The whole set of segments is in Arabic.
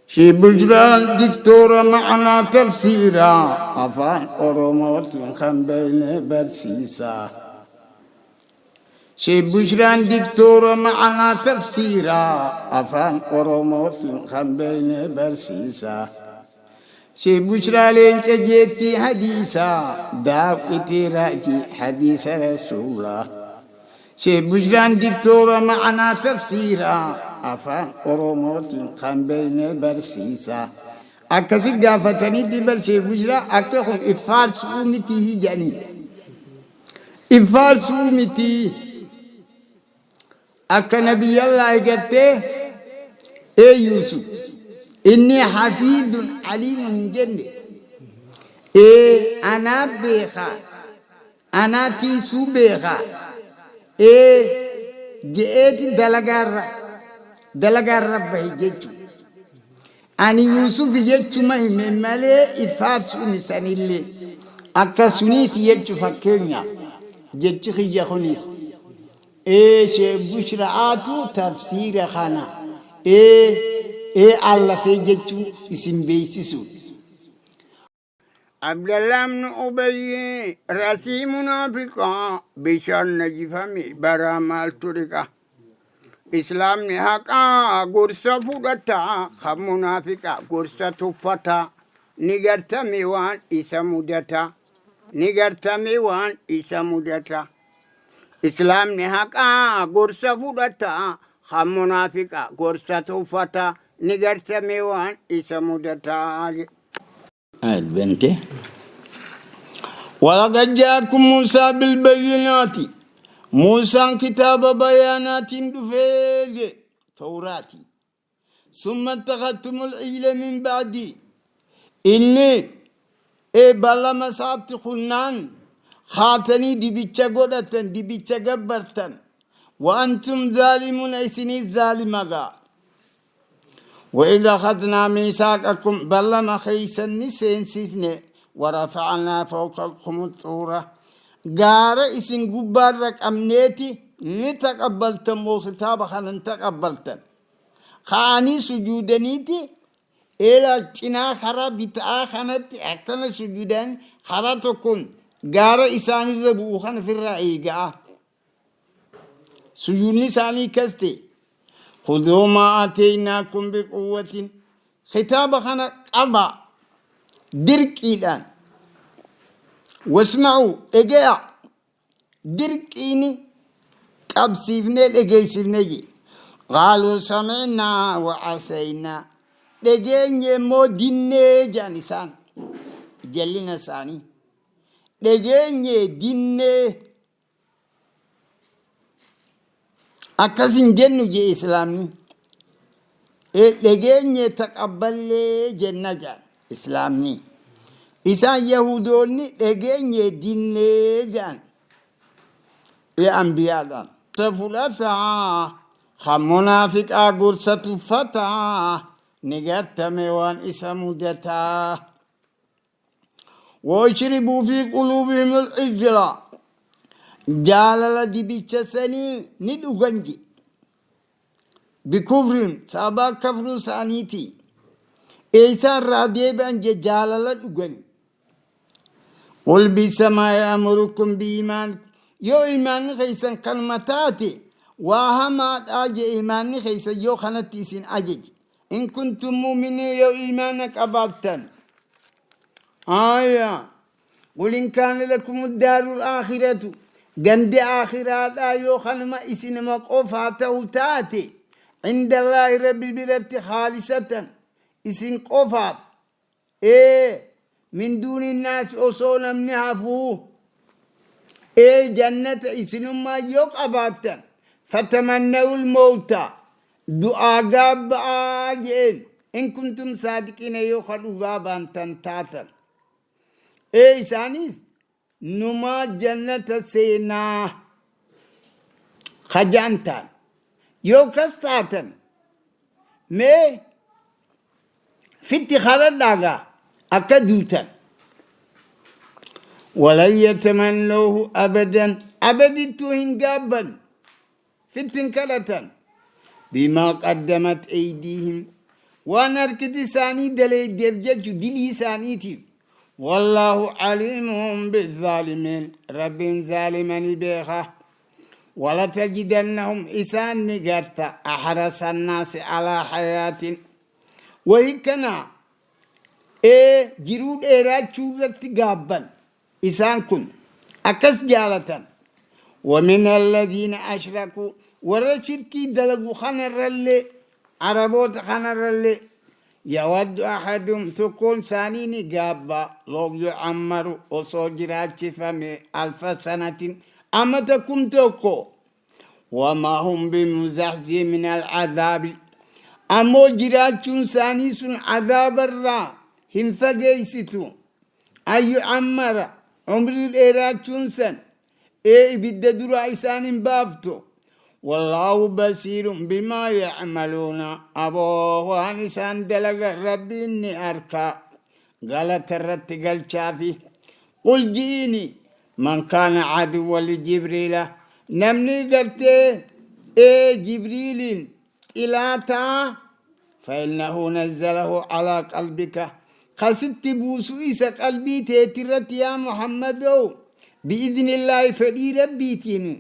شي بجران دكتورة معنا تفسيرا أفان أوروموت خنبين برسيسا شي بجران دكتورة معنا تفسيرا أفان أوروموت خنبين برسيسا شي بشرى لين تجيتي حديثا داو اتراجي حديث رسولا شي بشرى دكتورة معنا تفسيرا أفان أوروموت خنبين برسيسا أكسي قافتني دي برشي بشرى أكهم إفار سومتي هجاني إفار سومتي أكا نبي الله يقته إيه يوسف إني حفيظ عليم جنة إيه أنا بيخا أنا تيسو بيخا إيه جئت دلقار ربه جيتو أني يوسف جيتو مهم مالي إفارس أمسان اللي أكا سنيت جيتو فكرنا جيتو خيجا خنيس إيه شبشرعاتو تفسير خانا إيه الله في جتو اسم بيسسو عبد الله بن أبي راسي منافقا بشان نجفمي برامال تركا إسلام نهاكا غرصة فودتا خم منافقا غرصة تفتا نغرتا ميوان إسا مدتا نغرتا ميوان إسا مدتا إسلام نهاكا غرصة فودتا خم منافقا غرصة تفتا نقرت ميوان إسمودة تعالي البنت ولقد جاءكم موسى بالبينات موسى كتاب بيانات دفيج توراتي ثم اتخذتم العيل من بعدي إني بلا مسات خنان خاتني دي بيتشا قدتن دي بيتشا قبرتن وأنتم ظالمون إسني الظالمة وإذا أخذنا ميثاقكم بلما خيسا نسين سيثني ورفعنا فوقكم الطورة قال إسن قبارك أمنيتي نتقبلتم وخطاب خلن تقبلتم خاني سجودنيتي إلى التنا خرا بتآخنت أكتنا سجودان خراتكم قال إساني زبوخن في الرأي قال سجودني ساني كستي خذوا ما آتيناكم بقوة خطاب خنا قبا درك إلان واسمعوا إجاع درك إني قب سيفني الإجاي سيفني قالوا سمعنا وعسينا لجين مو ديني جانسان جلنا ساني لجين ديني أكاسين جنو جي إسلامي لجين تقبل جنة جان إسلامي إسان يهودوني لجين دين جان يا أنبياء دان سفلتا خمنافق أغرسة فتا نغرت ميوان إسمودتا واشربوا في قلوبهم الإجراء جالala dibicha sani ni duganji bikufrin saba kafru saniti isa radiban je jalala dugani qul bi sama ya'murukum bi iman yo iman khaysan kalmatati wa hama aje iman khaysan yo khanati sin ajej in kuntum mu'minin yo imanak ababtan aya qul in kana lakum ad-darul akhiratu جند آخرة لا يخنما إسنما قفاته تاتي عند الله رب البلد خالصة إسن قفاف من دون الناس أصولا من عفوه جنة إسنما يقباتا فتمنوا الموت دعاء قاب آجين إن كنتم صادقين يخلوا غابا تنتاتا إسانيس نما جنة سينا خجانتا يوكستاتا مي في اتخاذ الداغا أكدوتا ولن يتمنوه أبدا أبدتوهن قابا في التنكلة بما قدمت أيديهم وانا اركتي ساني دلي درجة دلي سانيتي والله عليم بالظالمين رب ظالمني بيخا ولا تجدنهم إسان نقرت أحرص الناس على حياة وهكنا جرود إيراد شورت قابا إسان كن أكس جالة ومن الذين أشركوا ورشركي دلقوا خنر اللي عربوت خنر اللي يود أحدهم تكون سانيني قابا لو يعمر وصوجرات فمي 1000 سنة أما تكون توكو وما هم بمزحزح من العذاب أمو جراتون سانيسون عذاب الرا هم فقيستو أي عمر عمري الإيراتون سن بددر عيسان بافتو والله بصير بما يعملون أبوه هانسان دلق ربي إني أركا قالت الرتقل شافي قل جيني من كان عدوا لجبريل نمني قرتي جبريل إلاتا فإنه نزله على قلبك خست بوسو إسا قلبي تيترت يا محمد بإذن الله فدي ربيتيني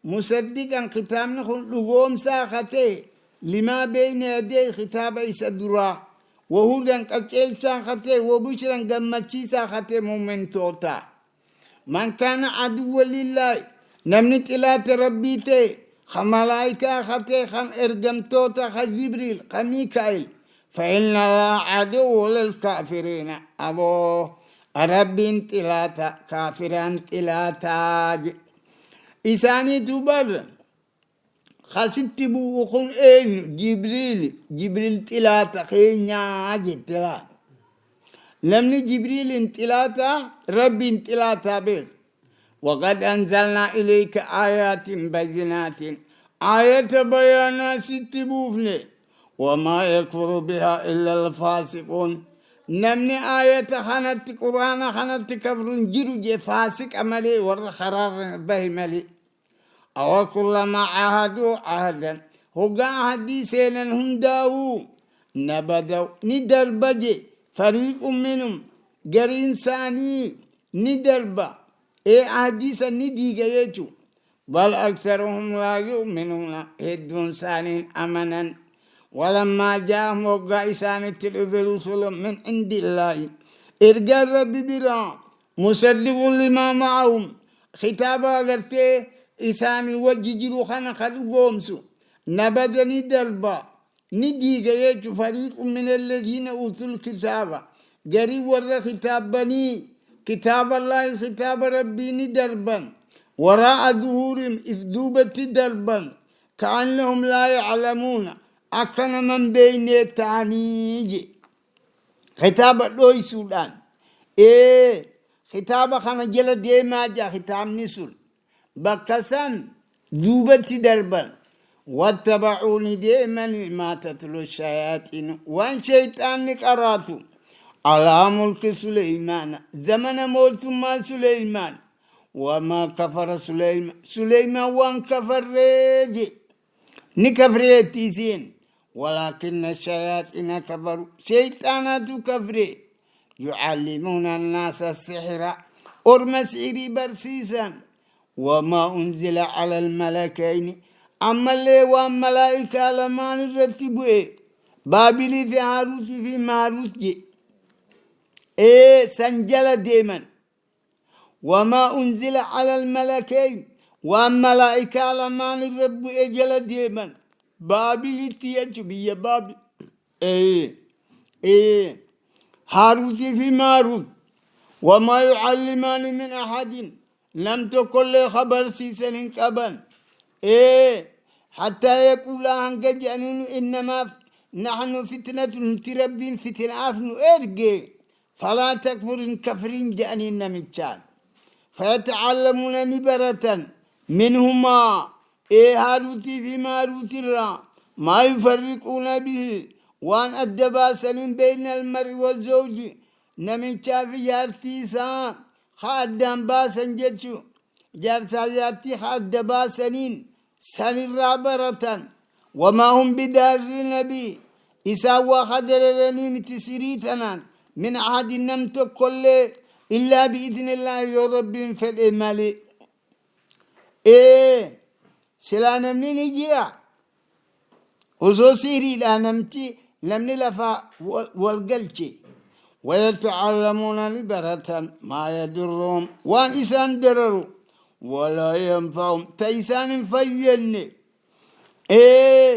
مصدقا ختامنا لغوم ساختي لما بين يدي ختاب إسا درا وهودا قتل ساختي وبشرا قمتشي ساختي مومنتوتا من كان عدوا لله نمنت إلى ربيتي خملايكا ختي خم إرجمتوتا خجبريل خميكايل فإن الله عدو للكافرين أبو رب انتلاتا كافر انتلاتا إساني تبر خسيت بوخون جبريل تلاتا خينيا جتلا نمني جبريل انتلاتا رب انتلاتا بيت وقد أنزلنا إليك آيات بينات آية بيانات ست بوفني وما يكفر بها إلا الفاسقون نمني آية خانت قرآن خانت كفر جرو جي فاسق أملي والخرار به ملي أو كلما عهدوا عهدا هقا عهدي سينا هم داو نبدو ندربجي فريق منهم قرين ثاني ندربا عهديسا نديك يجو بل أكثرهم لا يؤمنون هدون ثاني أمنا ولما جاءهم وقع إسانة الرسل من عند الله إرجع ربي برا مصدق لما معهم خطابا قرتي إساني وججرو خانا خلو قومسو نبدني دربا نديك يجو فريق من الذين أوتوا الكتاب قريب ورد خطابني كتاب الله خطاب ربي دربا وراء ظهورهم إذ دوبت دربا كأنهم لا يعلمون أكن من بين تانيجي خطاب دوي سودان خطاب خانا جل ديما جا خطاب نسول بكسان دوبت دربا واتبعوني ديما ما تتلو الشياطين وان شيطان قراتو على ملك سليمان زمن موت ما سليمان وما كفر سليمان وان كفر ريدي نكفر تيسين ولكن الشياطين كفروا شيطانات كفر يعلمون الناس السحر أرمسيري برسيسا وما أنزل على الملكين أما اللي والملائكة لما نرتبوا بابلي في عروس في معروس جي سنجل ديما وما أنزل على الملكين والملائكة لما نرب جل ديما بابل تيجو بيا بابل هاروت في ماروت وما يعلمان من أحد لم تكن له خبر سيسن قبل حتى يقول عنك جانون إنما نحن فتنة تربين فتنة أفن إرجي فلا تكفر كفرين جانين نمتشان فيتعلمون نبرة منهما هاروتي في ماروت الرا ما يفرقون به وان أدبا سليم بين المرء والزوج نمتشا في جارتيسا خادم باسن جتشو جارتا جارتي خادبا سنين سن الرابرة وما هم بدارين به إساوا خدرني متسريتنا من أحد نمت كل إلا بإذن الله يا ربي في الإمالي إيه سلام منين يجرا وزوسيري لا نمتي لم نلفا والقلتي ويتعلمون لبرة ما يدرهم وان إسان درروا ولا ينفعهم تيسان فيني إيه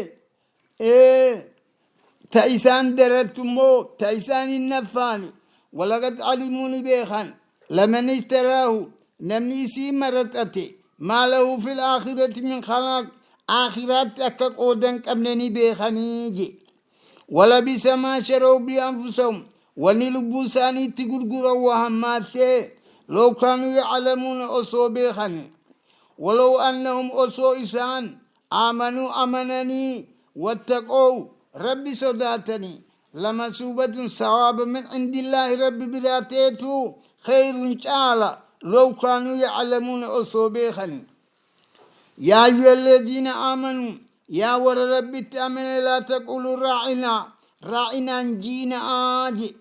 تيسان درتمو تيسان النفاني ولقد علموني بيخان لمن اشتراه نمني سي مرتتي ما له في الآخرة من خلاق آخرات أكاك أودن كمنني بيخانيجي ولا بسما شروا بأنفسهم ونلبوساني تقرقروا وهماتي لو كانوا يعلمون أصو بيخاني ولو أنهم أصو إسان آمنوا أمنني واتقوا ربي صداتني لما سوبة ثواب من عند الله ربي براتيته خير تعالى لو كانوا يعلمون أصوبيخني يا أيها الذين آمنوا يا ور ربي تأمن لا تقولوا راعنا نجينا آجي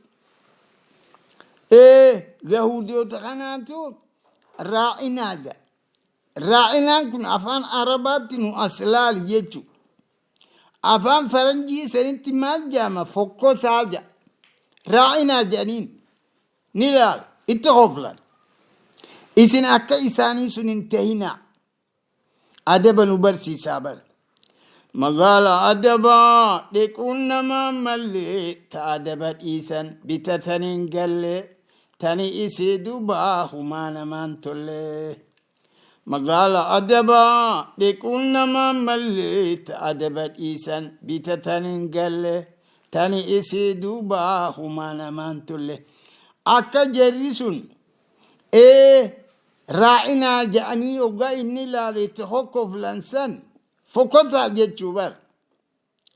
يهودي وتخناتو راعنا كن أفان عربات أسلال يجو أفان فرنجي سنتي مال جامع فوقو ساجا راعنا جانين نلال اتخوفلان إسن أكا إساني سننتهينا أدبا نبرسي سابر مغالا أدبا لكون ما ملي تأدبا إيسان بتتنين قلي تاني إسي دوبا همان من تولي مغالا أدبا لكون ما ملي تأدبا إيسان بتتنين قلي تاني إسي دوبا همان من تولي أكا جريسون راعنا جاني وقا إني لا لتحكف لنسان فقطع جتشوبر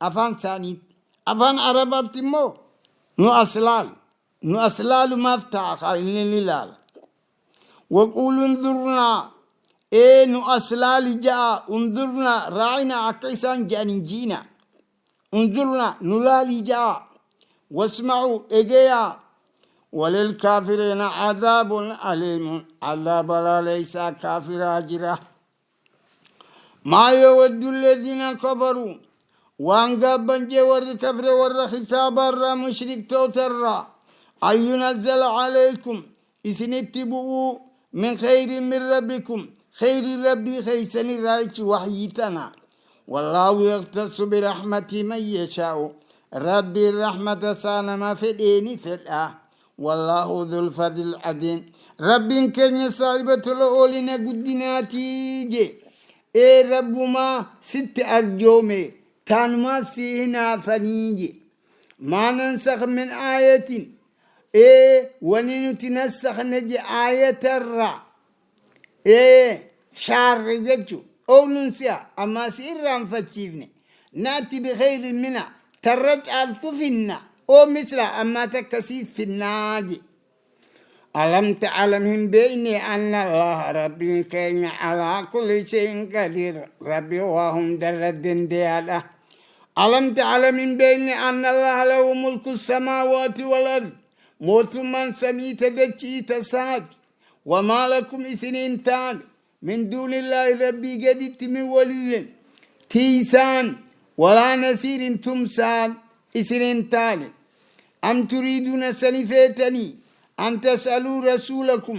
أفان ثاني أفان عربات مو نو أسلال ما افتح إني لا وقولوا انظرنا نو أسلال جاء انظرنا راعنا عكيسان جاني جينا انظرنا نلالي جاء واسمعوا إجيا وللكافرين عذاب أليم عذاب لا ليس كافر أجره ما يود الذين كفروا وانقابن جور كفر ور خطاب الرا مشرك توتر أن ينزل عليكم إسنتبوا من خير من ربكم خير ربي خيسني رايك وحيتنا والله يختص برحمته من يشاء ربي الرحمة سانما في ديني في الآه والله ذو الفضل العظيم رب كن صاحبة الأولين قدناتي جي رب ما ست أرجومي تانما سيهنا فنيجي ما ننسخ من آية وننتنسخ نجي آية الرع شعر يجو أو ننسيها أما سيران فتشيفني ناتي بخير منا ترجع الثفنا أو مثل أما تكسيف في الناجي ألم تعلمهم بإني أن الله ربي كان على كل شيء قدير ربي وهم درد ديالا ألم تعلمهم بإني أن الله له ملك السماوات والأرض موت من سميت دجي تساد وما لكم إسنين تان من دون الله ربي قدت من ولي تيسان ولا نسير تمسان إسنين تالي أم تريدون سنفيتني أن تسألوا رسولكم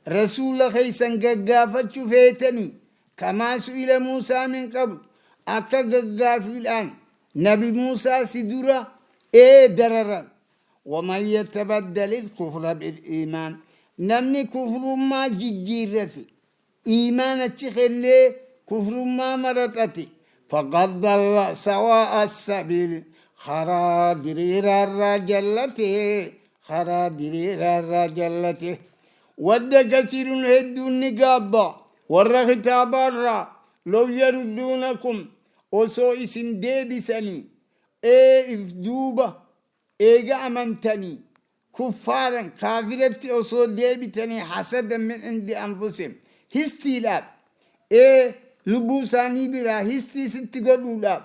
رسول خيسا قاقافت فيتني كما سئل موسى من قبل أكا قاقافي الآن نبي موسى سدورة دررا ومن يتبدل الكفر بالإيمان نمني كفر ما ججيرتي إيمان تخلي كفر ما مرتتي فقد ضل سواء السبيل خرا درير الرجلته خرا درير الرجلته ود كثير هدوا النقابة والرختاب الرا لو يردونكم وسوء سندبسني إفدوبة إيجا أمنتني كفارا كافرة وسوء ديبتني حسدا من عند أنفسهم هستيلاب لبوساني بلا هستي ستقلولاب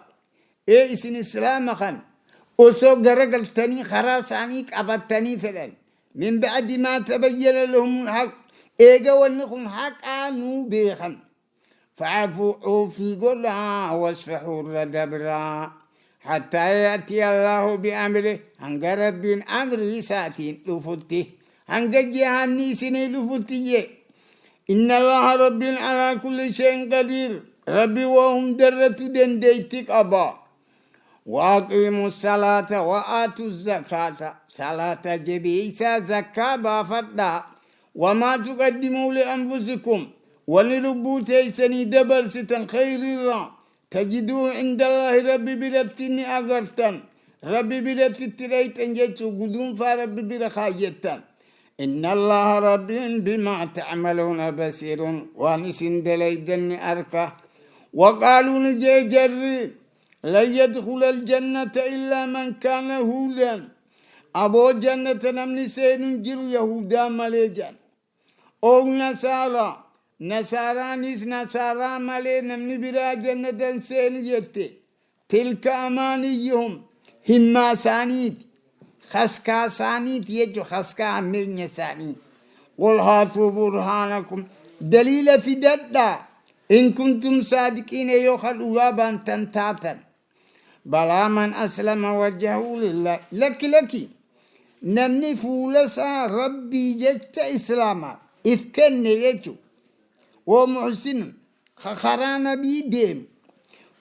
إسن إسلام خان وسو غرقلتني خراسانيك أبتني فلن من بعد ما تبين لهم الحق إيجا ونكم حق آنو بيخن فعفوا في قلها واسفحوا الردبرا حتى يأتي الله بأمره هنگ ربين أمره ساتين لفتي هنگ جهاني سني لفتي إن الله رب على كل شيء قدير ربي وهم درة دنديتك أبا وأقيموا الصلاة وآتوا الزكاة صلاة جبيسة زكاة بافدا وما تقدموا لأنفسكم ولربو تيسني دبر ستن خير الله تجدوا عند الله ربي بلتني أغرتن ربي بلتتريتن جتشو قدوم فربي برخايتن إن الله ربي بما تعملون بصير وانسن دليدن أركه وقالوا نجي جري لا يدخل الجنة إلا من كان هودا أبو جنة نمني سينجر يهودا مليجان أو نصارى نصارانيس نصارى ملي نمني برا جنة سين جتي تلك أمانيهم هما سانيت خسكا سانيت يجو خسكا أمين سانيت قل هاتوا برهانكم دليل في ددا إن كنتم صادقين يوخل أوابا تنتاتا بلا من أسلم وجهه لله لك نمني فولسا ربي جت إسلاما إذ كان يجو ومحسن خخران بيديم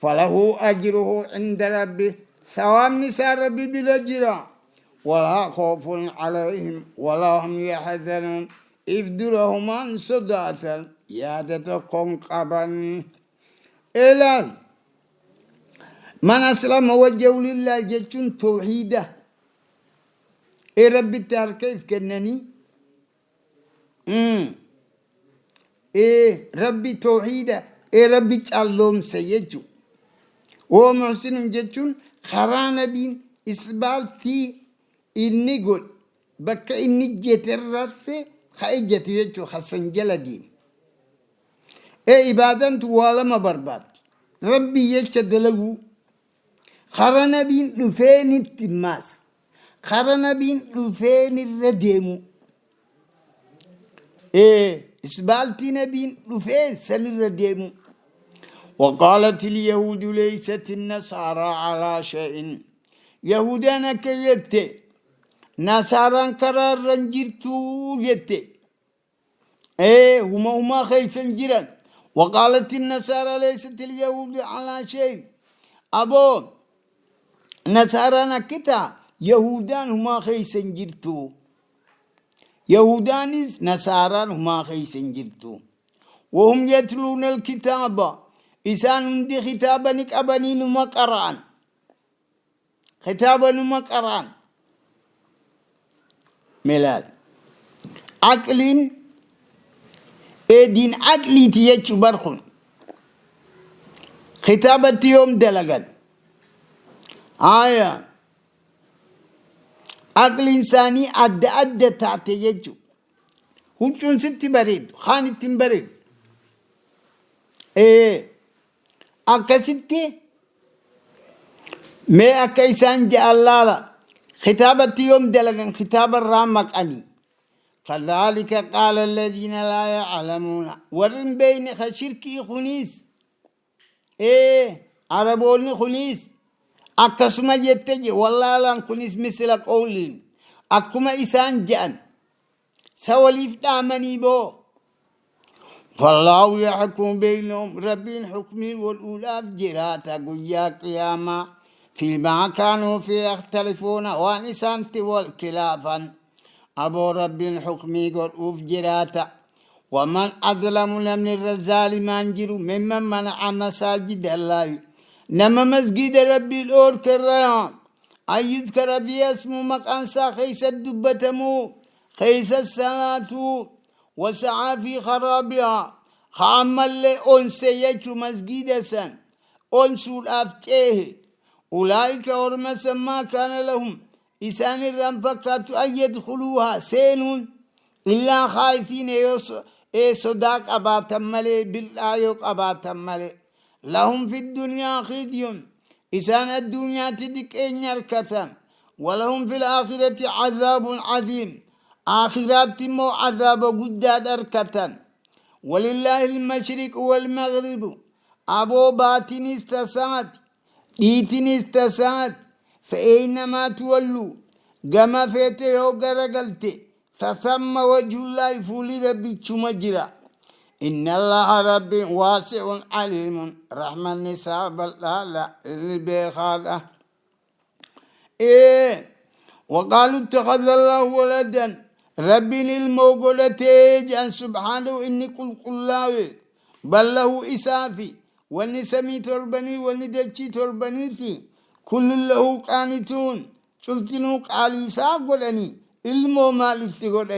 فله أجره عند ربه سوام نساء ربي بالأجرى ولا خوف عليهم ولا هم يحزنون إفدرهما صداتا يادتكم قبا إلى من أسلم وجهه لله جتشون توحيده إيه ربي تعرف كيف كنني إيه ربي توحيده إيه ربي تعلم سيجو ومحسن جتشون خرانا بين إسبالتي إني قل بكا إني جترت خايجت يجو خسن جلدين إيه إبادان توالا ما برباد ربي يجتدلو خرانا بين لفين التماس خرانا بين لفين الرديمو إيه إسبالتي نبين لفين سن الرديمو وقالت اليهود ليست النصارى على شيء يهودانا كيتي نصارى كرار رنجرتو يتي إيه هما خيسن جيران وقالت النصارى ليست اليهود على شيء أبو نصارى نكتا يهودان هما خيسن جرتو يهودانيس نصارى هما خيسن جرتو وهم يتلون الكتاب إسان عندي خطابا نكابني نما قرآن خطابا نما قرآن ملال عقلين دين عقلي تيجو برخون خطابة يوم دلغت آية عقل إنساني أدى تحت يجو هجون ستي بريد خانة بريد أكا ستي ما أكا إنسان جاء الله خطابة يوم دلغن خطاب الرامك أني كذلك قال الذين لا يعلمون ورن بين خشركي خنيس عربوني خنيس أكسما يتجي والله لان خنيس مثل قولين أكما إسان جان سواليف دامني بو فالله يحكم بينهم ربين حكمي والأولى جراتا قيا قياما فيما كانوا فيه يختلفون وانسانت والكلافا أبو رب حكمي قل أفجراتا ومن أظلم من الرزال منجر ممن منع مساجد الله نما مسجد ربي الأور كريان أن يذكر فيها اسم مكانسا خيس الدبتمو خيس الصلاة وسعى في خرابها خامل أنسى يجو مسجد سن أنسو الأفتيه أولئك أرمس ما كان لهم إسان الرنفقات أن يدخلوها سينون إلا خايفين صداق أباتم ملي بالآيوك أباتم ملي لهم في الدنيا خزي إسان الدنيا تدك إن يركتن ولهم في الآخرة عذاب عظيم آخرات مو عذاب قداد أركتن ولله المشرق والمغرب أبو باتن استسات ديتن استسات فأينما تولوا قما فيته وقرقلته فثم وجه الله فولي ربي مجرى إن الله ربي واسع عليم رحمة النساء بالله البيخالة وقالوا اتخذ الله ولدا ربي للموغولتي جان سبحانه إني قل الله بل له إسافي والنسمي تربني والندلتي تربنيتي كل له قانتون شلتنوك علي ساقلني المو مالك تقول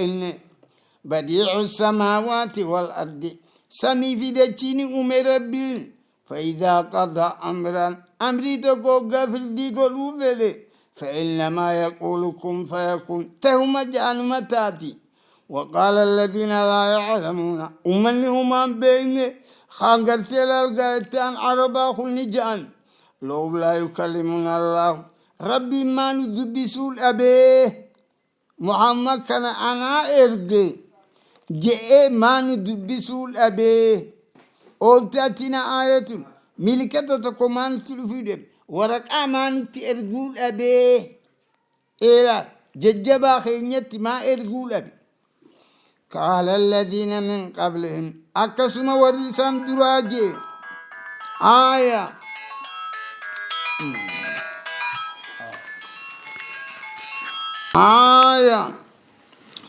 بديع السماوات والأرض سمي في دتيني أمي ربي فإذا قضى أمرا أمري تقول غفر دي قلو فلي فإنما يقول كن فيكون تهم جعل متاتي وقال الذين لا يعلمون أمنهم بين خانقرت للغايتان عربا خلني جان لو لا يكلمون الله ربي ما ندبسول أبيه محمد كان أنا إرقي جئ ما ندبسول أبيه أوتاتنا آية ملكة تقومان سلفيدم ورق أمان تأرقول أبيه إلا ججبا خينيت ما أرقول أبي قال الذين من قبلهم أكسم ورسان دراجي آية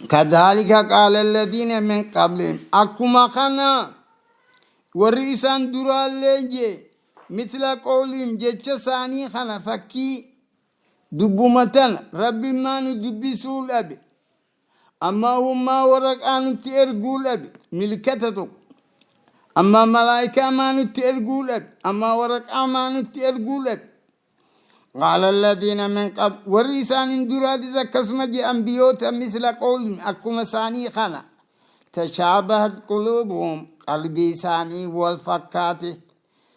كذلك قال الذين من قبلهم أكما خنا ورسان دراجي مثل قولهم جتش ثاني خنا فكي دبومتن ربي ما ندبسول أبي أما هم ما ورق أن تأرجول أبي ملكتتك أما ملائكة ما نتأرجول أبي أما ورق ما نتأرجول أبي قال الذين من قبل ورسان دراد إذا كسمج أنبيوت مثل قولهم أكما ثاني خنا تشابهت قلوبهم قلبي ثاني والفكات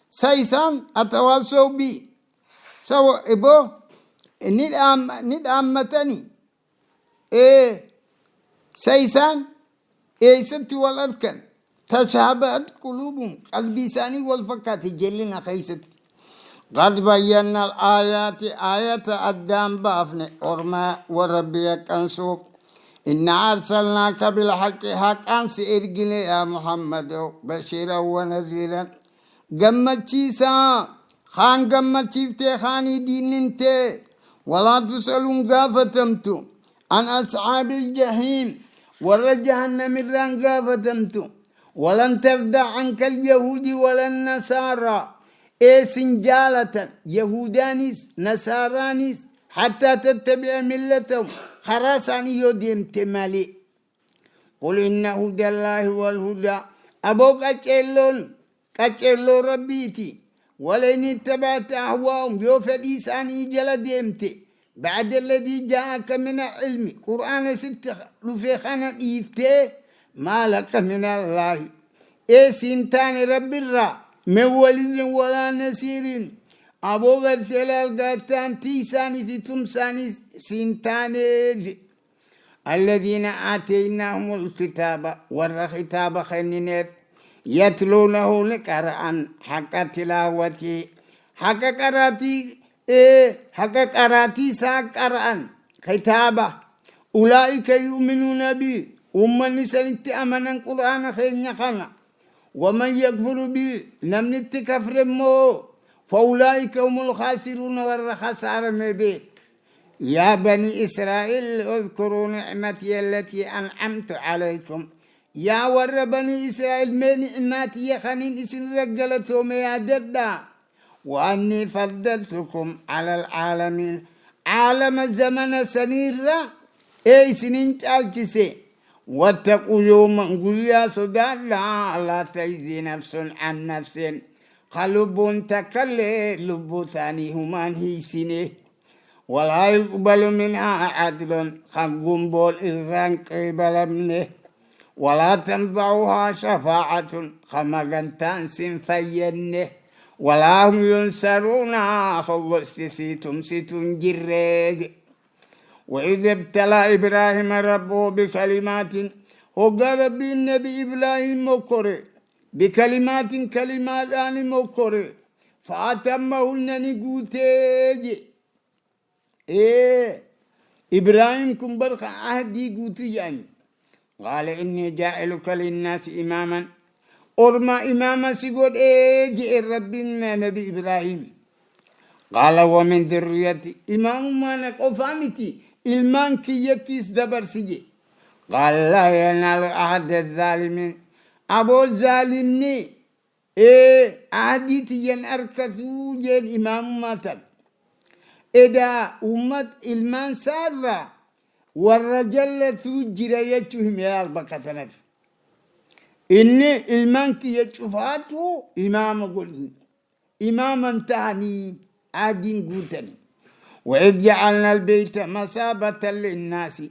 سيسان أتواصوا بي سوى إبو ندعمتني سيسان ست والأركان تشابهت قلوبهم قلبي ثاني والفكات جلنا خيست قد بينا الآيات آية الدام بافن أرما وربيك أنسوف إن أرسلناك بالحق حقا سيرجل يا محمد بشيرا ونذيرا قمتشيسا خان قمتشيفتي خاني ديننتي ولا تسألون قافتمتو عن أصحاب الجحيم ورجهنم الران قافتمتو ولن ترضى عنك اليهود ولا النصارى سنجالة يهودانيس نصارانيس حتى تتبع ملتهم خراساني يوديم تمالي قل إن هدى الله والهدى أبوك كتشلون ربيتي ولئن اتبعت أهواهم يوفدي ساني جل ديمتي بعد الذي جاءك من العلم قرآن 6 رفيخنا إيفتي ما لك من الله سنتان رب الرّ من ولي ولا نصير أبو غرثل الغتان تيساني في تمساني سنتاني الذين آتيناهم الكتاب والختاب خنينات يتلونه لقرآن حق تلاوتي حق قراتي ساق قرآن كتابة أولئك يؤمنون به نسان أمنا قرآن خير خنا ومن يكفر به لم نتكفر مو فأولئك هم الخاسرون والخسار به يا بني إسرائيل اذكروا نعمتي التي أنعمت عليكم يا ور بني إسرائيل من نعمتي خنين إسن رجلتهم يا ددا وأني فضلتكم على العالمين عالم الزمن سنيرا سنين تالتسي واتقوا يوما قل يا صدى لا تجزي نفس عن نفس قلب تكلي لب ثاني همان هي سنه ولا يقبل منها عدل خنقم بول إذن قبل منه ولا تنفعها شفاعة خمقن تانس فينه ولا هم ينصرون ستم جريج وإذ ابتلى إبراهيم ربه بكلمات هو ربي النبي إبراهيم مكري بكلمات كلمات أني مكري فأتمهن نقوتيج إيه إبراهيم كن برخ عهدي قوتي يعني قال إني جاعلك للناس إماما أرما إماما سيقول إيه جئ ربي نبي إبراهيم قال ومن ذريتي إمام ما نقفامتي إلمان كيتيس دبر سيجي قال لا ينال أحد الظالمين أبو الظالمني إيه عهديتي ين أركثو جين إمام ماتب إذا أمت إلمان سارة والرجلة جريتهم يا البكتنف إني إلمان كي يشوفاتو إمام قولي إماما تعني عادين قوتني وإذ جعلنا البيت مثابة للناس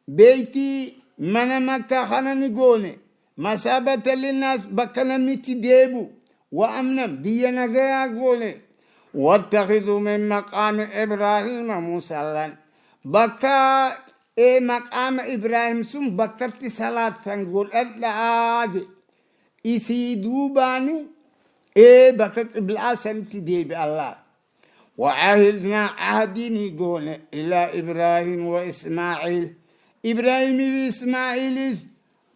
بيتي من مكة خنني قولي مثابة للناس بكنا ميتي ديبو وأمنا بينا غيا قولي واتخذوا من مقام إبراهيم مصلى بكا إيه مقام إبراهيم سم بكت صلاة تنقول أدلعاج إثي دوباني إيه بكت إبلا سنتي دي بالله وعهدنا عهدين يقول إلى إبراهيم وإسماعيل إبراهيم وإسماعيل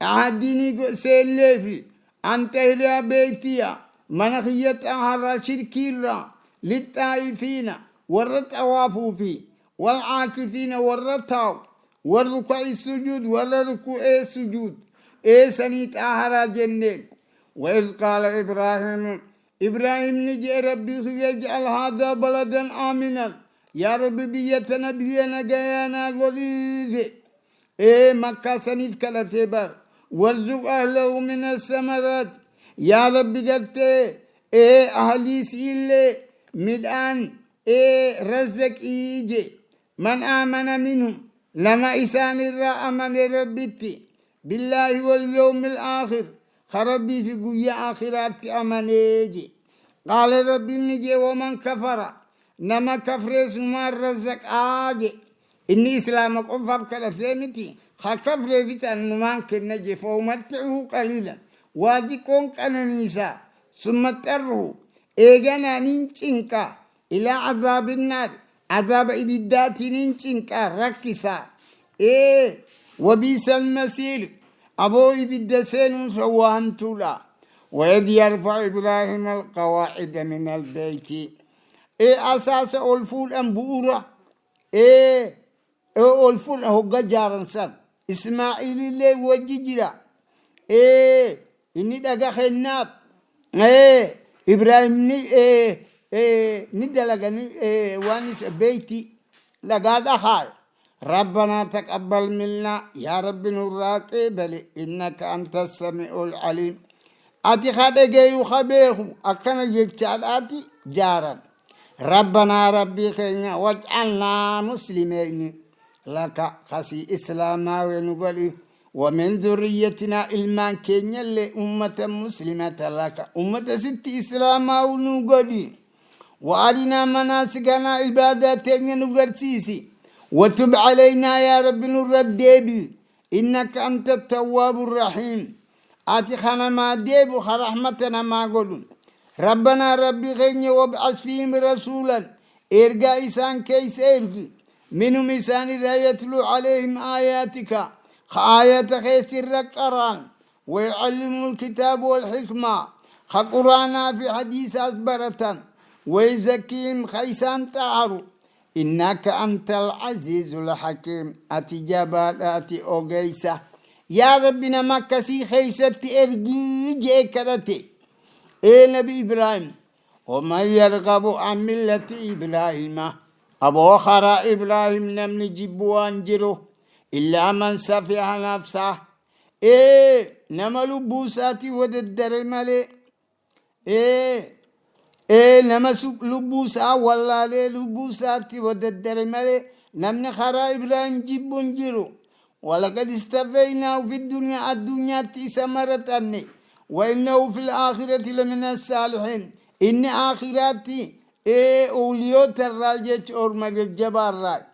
عهدين يقول سيلفي أنت إلى بيتيا منخية أهرى شركيرا للطائفين والرتوافوا فيه والعاكفين والرتاو والركوع السجود والركوع السجود سنيت أهرى جنين وإذ قال إبراهيم نجي ربي يجعل هذا بلدا آمنا يا رب بيتنا بينا جيانا قليل مكة سنيت كالتبر وارزق أهله من الثمرات يا رب قلت أهلي سيلي ملآن رزق إيجي من آمن منهم لما إسان الراء من ربتي بالله واليوم الآخر خربي في قوية آخرات أمنيجي قال ربي نجي ومن كفر نما كفر اسمه الرزق آجي إني إسلامك أفضل كالثيمتي خكفر بيتان نمان كنجي فومتعه قليلا وادي كون كان ثم تره إيغانا نينشنكا إلى عذاب النار عذاب إبدات نينشنكا ركسا وبيس المسير أبو إبدسين سواهم تولا وإذ يرفع إبراهيم القواعد من البيت أساس ألفول أنبورة ألفول هو جارن سن إسماعيل اللي وججرا إني دقا خناب إبراهيم ندلقني وانس بيتي لقاد أخار ربنا تقبل منا يا رب نراك بل إنك أنت السميع العليم أتي خدقي وخبيه أكنا جتشالاتي جارا ربنا ربي خينا واجعلنا مسلمين لك خسي إسلاما ونبلي ومن ذريتنا إلمان كينيا لأمة مسلمة لك أمة ست إسلاما ونبلي وأرنا مناسكنا عباداتنا نغرسيسي وتب علينا يا رب نردبي إنك أنت التواب الرحيم آتي خنا ما ديبو خرحمتنا ما قولون ربنا ربي غيني وابعث فيهم رسولا إرقى إسان كيس إرقي منهم إسان يتلو عليهم آياتك خآيات خيسر القرآن ويعلم الكتاب والحكمة خقرانا في حديث أكبرة ويزكيهم خيسان تعروا إنك أنت العزيز الحكيم أتجابات أتي أوغيسة يا ربنا مكسي خيسة إرقي جيكرتي نبي إبراهيم ومن يرغب عن ملة إبراهيم أبو خرا إبراهيم لم نجيبوان جرو إلا من سفح نفسه نملو بوساتي وددر ملي نما لبوسا والله لي لبوساتي وددر ملي نمن خرا إبراهيم جيبون جرو ولقد استفيناه في الدنيا تسمرتني وإنه في الآخرة لمن الصالحين إن آخراتي أوليوت الراجج أورما الجبار راج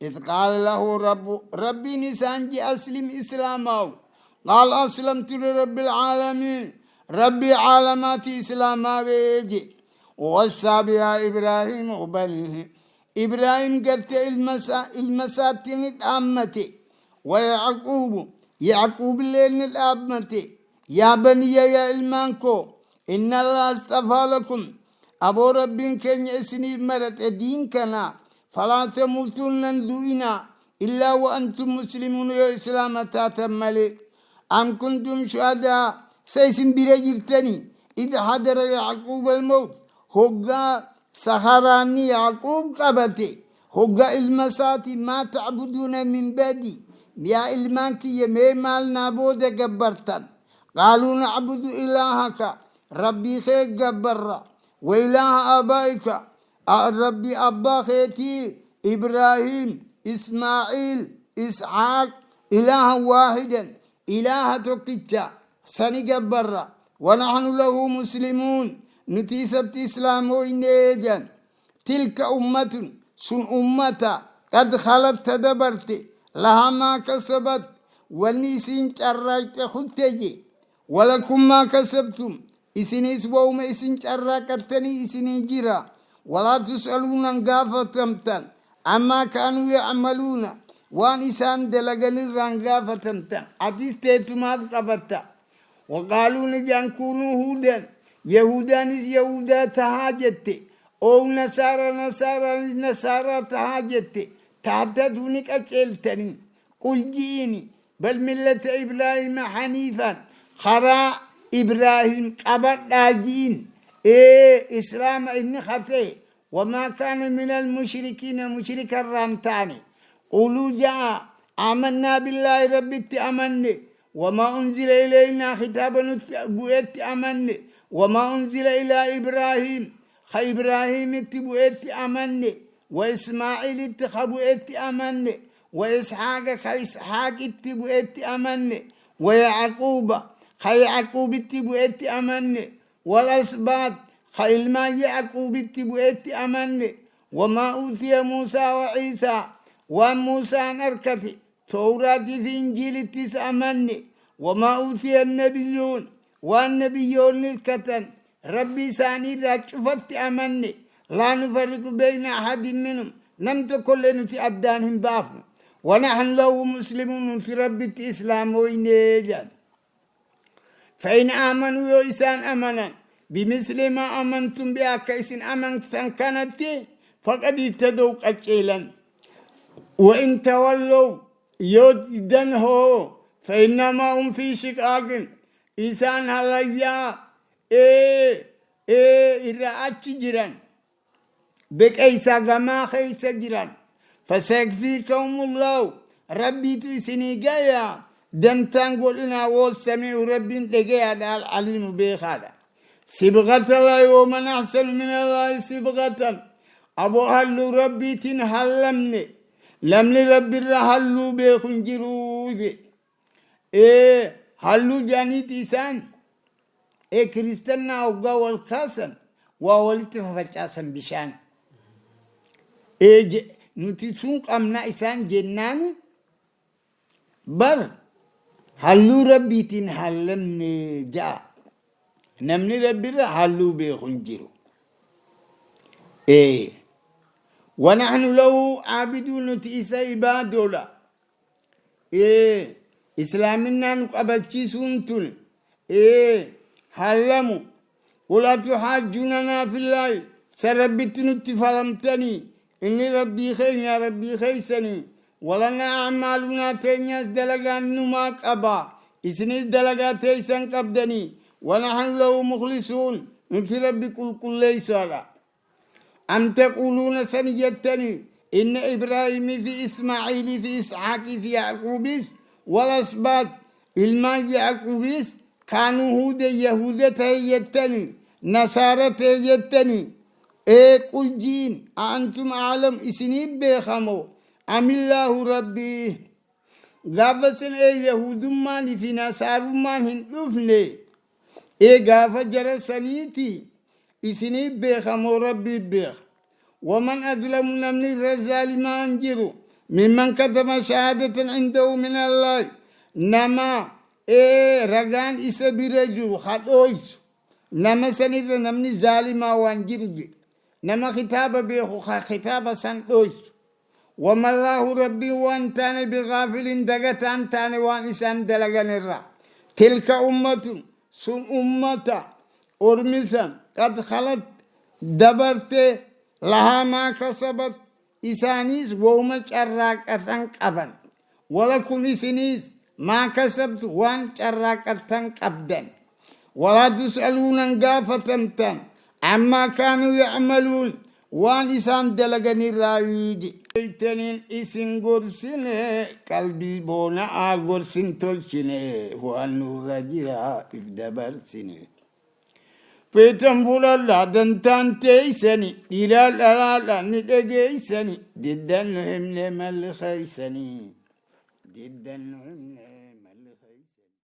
إذ قال له ربي نسانجي أسلم إسلامه قال أسلمت لرب العالمين ربي عالمات إسلاما بيجي ووصى بها إبراهيم وبنيه إبراهيم قرت المساتين الأمتي يعقوب الليل الأمتي يا بني يا إلمانكو إن الله اصطفى لكم أبو رب كن يسني مرت دين كنا فلا تموتن دوئنا إلا وأنتم مسلمون يا إسلام تاتملي أم كنتم شهداء سيسن برجرتني إذا حضر يعقوب الموت هقا سخراني يعقوب قبتي هقا المساتي ما تعبدون من بعدي يا إلمانكي يميمال نابود قبرتن قالوا نعبد إلهك ربي خير قبرة وإله آبائك ربي أبا خيتي إبراهيم إسماعيل إسحاق إله واحدا إله تكتشا سني قبرة ونحن له مسلمون نتيسة إسلام وإنيجا تلك أمة سن أمة قد خلت تدبرت لها ما كسبت والنسين شرعت خدتجي ولكم ما كسبتم إسنيس ووما إسن شرعتني إسني جرا ولا تسألون عن غافتمتن أما كانوا يعملون وان إسان دلغني عن غافتمتن أتستيتم أفقبتا وقالوا نجان كونوا هودا يهودانيس يهودا تهاجت أو نصارى تهاجت تعتدونك أجلتني قل جيني بل ملة إبراهيم حنيفا خرا إبراهيم قبر داجين إسلام إن خطئ وما كان من المشركين مشرك الرامتاني قولوا جاء آمنا بالله رب أمني وما أنزل إلينا خطابا بؤت أمني وما أنزل إلى إبراهيم إبراهيم بؤت أمني وإسماعيل بؤت أمني وإسحاق إسحاق بؤت أمني ويعقوب يعقوب بؤت أمني والأسباط ما يعقوب بؤت أمني وما أوتي موسى وعيسى وموسى نركتي توراة في إنجيل أمني وما أوتي النبيون والنبيون نركتن ربي ساني رجفت أمني لا نفرق بين أحد منهم لم تكن لنتي أدانهم بافو ونحن له مسلمون في ربي الإسلام وإنجيل فإن آمنوا يوسان أمنا بمثل ما أمنتم بها كيسن أمنتم كانت فقد اهتدوا قتيلا وإن تولوا يدنه فإنما هم في شقاق إنسان هليا إرأت جيران بكيسا غما خيسا جيران فسيكفيكم الله ربي تسني جايا دمتان قولنا والسميع ربي تجايا العليم بخالا سبغة الله ومن أحسن من الله سبغة أبو هلو ربي تنهلمني لمن ربي رهلو بخنجروج هلو جاني تيسان كريستنا أوغا والكاسن وولت ففتاسن بشان نتيسونك أمنا إسان جنان بر هلو ربي تنهلمني جا نمني ربي رهلو بخنجرو ونحن له عابدون تيسا عبادولا إسلامنا نقبلتي سنتون حلموا ولا تحاجوننا في الله سربتن اتفلمتني إني ربي خير يا ربي خيسني ولنا أعمالنا تنياس دلغان نماك أبا إسنيس دلغات تيسان قبدني ونحن له مخلصون نتي ربي كل ليس لا أم تقولون سنجتني إن إبراهيم في إسماعيل في إسحاق في يعقوب والأسباط إلما يعقوب كانوا يهودا تيجتني نصارى تيجتني قل جين أنتم أعلم إسنيب بخمو أم الله ربي غافتن يهود ماني في نصارى ماني هندوفني غافة جرسانيتي إسني بيخ مو ربي بيخ ومن أظلم من الرجال ما أنجروا ممن كتب شهادة عنده من الله نما رجان إسا برجو خطويس نما سنير نمني ظالما وانجرج نما خطاب بيخو خطاب سنتويس وما الله ربي وانتان بغافل دغتان تان وان إسان دلغن الرا تلك أمة سن أمة أرمسا قد خلت دبرت لها ما كسبت إسانيس وما شراك أتنك أبن ولكم إسانيس ما كسبت وان شراك أتنك أبدن ولا تسألون غافتمتن عما كانوا يعملون وان إسان دلغني رايدي تنين إسن غرسنة قلبي بونا غرسن تلشنة وان نرجع إفدبر سنة بيتم بولا لادن تانتيسني إلى لا ندقيسني ددن هم لمل خيسني ددن هم